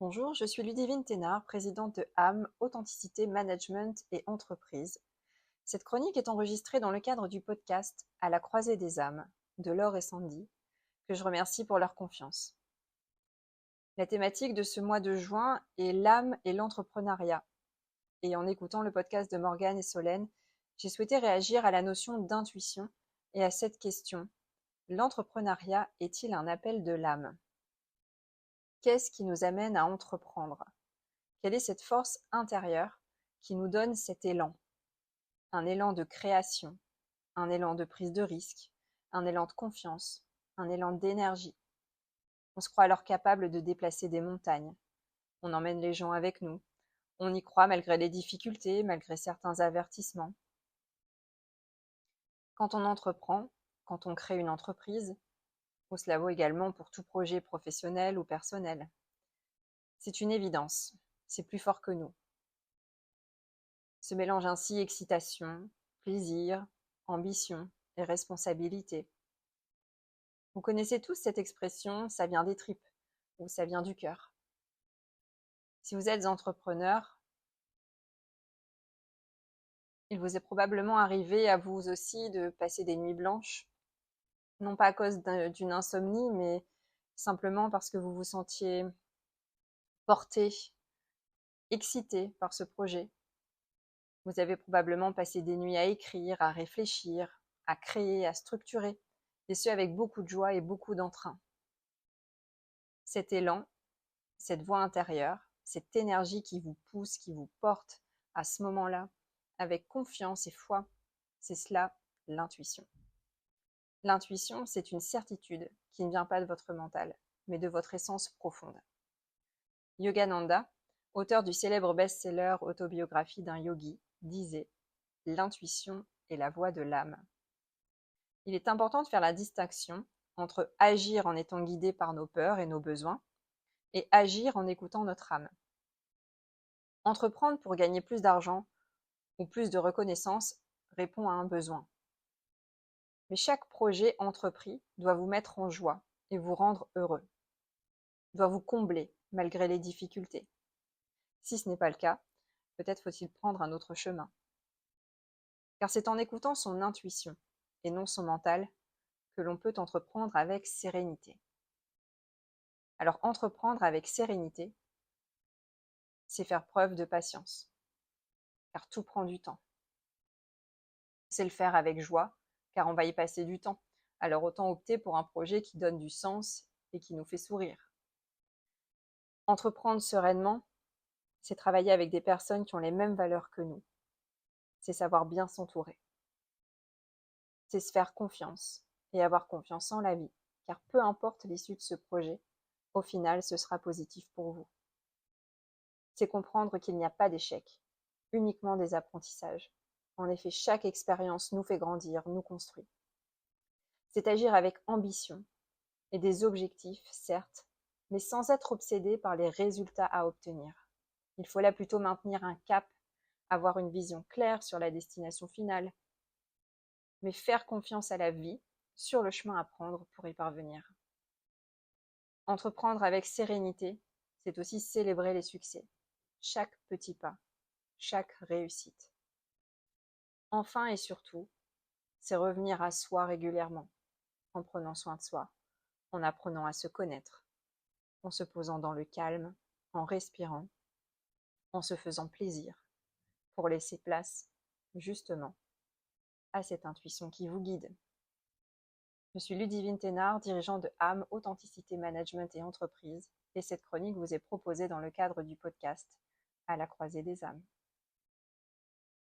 Bonjour, je suis Ludivine Thénard, présidente de AM, Authenticité, Management et Entreprise. Cette chronique est enregistrée dans le cadre du podcast À la croisée des âmes de Laure et Sandy, que je remercie pour leur confiance. La thématique de ce mois de juin est l'âme et l'entrepreneuriat. Et en écoutant le podcast de Morgane et Solène, j'ai souhaité réagir à la notion d'intuition et à cette question: l'entrepreneuriat est-il un appel de l'âme? Qu'est-ce qui nous amène à entreprendre? Quelle est cette force intérieure qui nous donne cet élan? Un élan de création, un élan de prise de risque, un élan de confiance, un élan d'énergie. On se croit alors capable de déplacer des montagnes. On emmène les gens avec nous. On y croit malgré les difficultés, malgré certains avertissements. Quand on entreprend, quand on crée une entreprise, cela vaut également pour tout projet professionnel ou personnel. C'est une évidence, c'est plus fort que nous. Se mélangent ainsi excitation, plaisir, ambition et responsabilité. Vous connaissez tous cette expression, ça vient des tripes ou ça vient du cœur. Si vous êtes entrepreneur, il vous est probablement arrivé à vous aussi de passer des nuits blanches, non pas à cause d'une insomnie, mais simplement parce que vous vous sentiez porté, excité par ce projet. Vous avez probablement passé des nuits à écrire, à réfléchir, à créer, à structurer, et ce avec beaucoup de joie et beaucoup d'entrain. Cet élan, cette voix intérieure, cette énergie qui vous pousse, qui vous porte à ce moment-là, avec confiance et foi, c'est cela, l'intuition. L'intuition, c'est une certitude qui ne vient pas de votre mental, mais de votre essence profonde. Yogananda, auteur du célèbre best-seller Autobiographie d'un yogi, disait: l'intuition est la voix de l'âme. Il est important de faire la distinction entre agir en étant guidé par nos peurs et nos besoins et agir en écoutant notre âme. Entreprendre pour gagner plus d'argent ou plus de reconnaissance répond à un besoin. Mais chaque projet entrepris doit vous mettre en joie et vous rendre heureux, doit vous combler malgré les difficultés. Si ce n'est pas le cas, peut-être faut-il prendre un autre chemin. Car c'est en écoutant son intuition et non son mental que l'on peut entreprendre avec sérénité. Alors entreprendre avec sérénité, c'est faire preuve de patience, car tout prend du temps. C'est le faire avec joie, car on va y passer du temps. Alors autant opter pour un projet qui donne du sens et qui nous fait sourire. Entreprendre sereinement, c'est travailler avec des personnes qui ont les mêmes valeurs que nous. C'est savoir bien s'entourer. C'est se faire confiance et avoir confiance en la vie, car peu importe l'issue de ce projet, au final, ce sera positif pour vous. C'est comprendre qu'il n'y a pas d'échec, uniquement des apprentissages. En effet, chaque expérience nous fait grandir, nous construit. C'est agir avec ambition et des objectifs, certes, mais sans être obsédé par les résultats à obtenir. Il faut là plutôt maintenir un cap, avoir une vision claire sur la destination finale, mais faire confiance à la vie sur le chemin à prendre pour y parvenir. Entreprendre avec sérénité, c'est aussi célébrer les succès, chaque petit pas, chaque réussite. Enfin et surtout, c'est revenir à soi régulièrement, en prenant soin de soi, en apprenant à se connaître, en se posant dans le calme, en respirant, en se faisant plaisir, pour laisser place, justement, à cette intuition qui vous guide. Je suis Ludivine Thénard, dirigeante de AM, Authenticité, Management et Entreprise, et cette chronique vous est proposée dans le cadre du podcast À la croisée des âmes.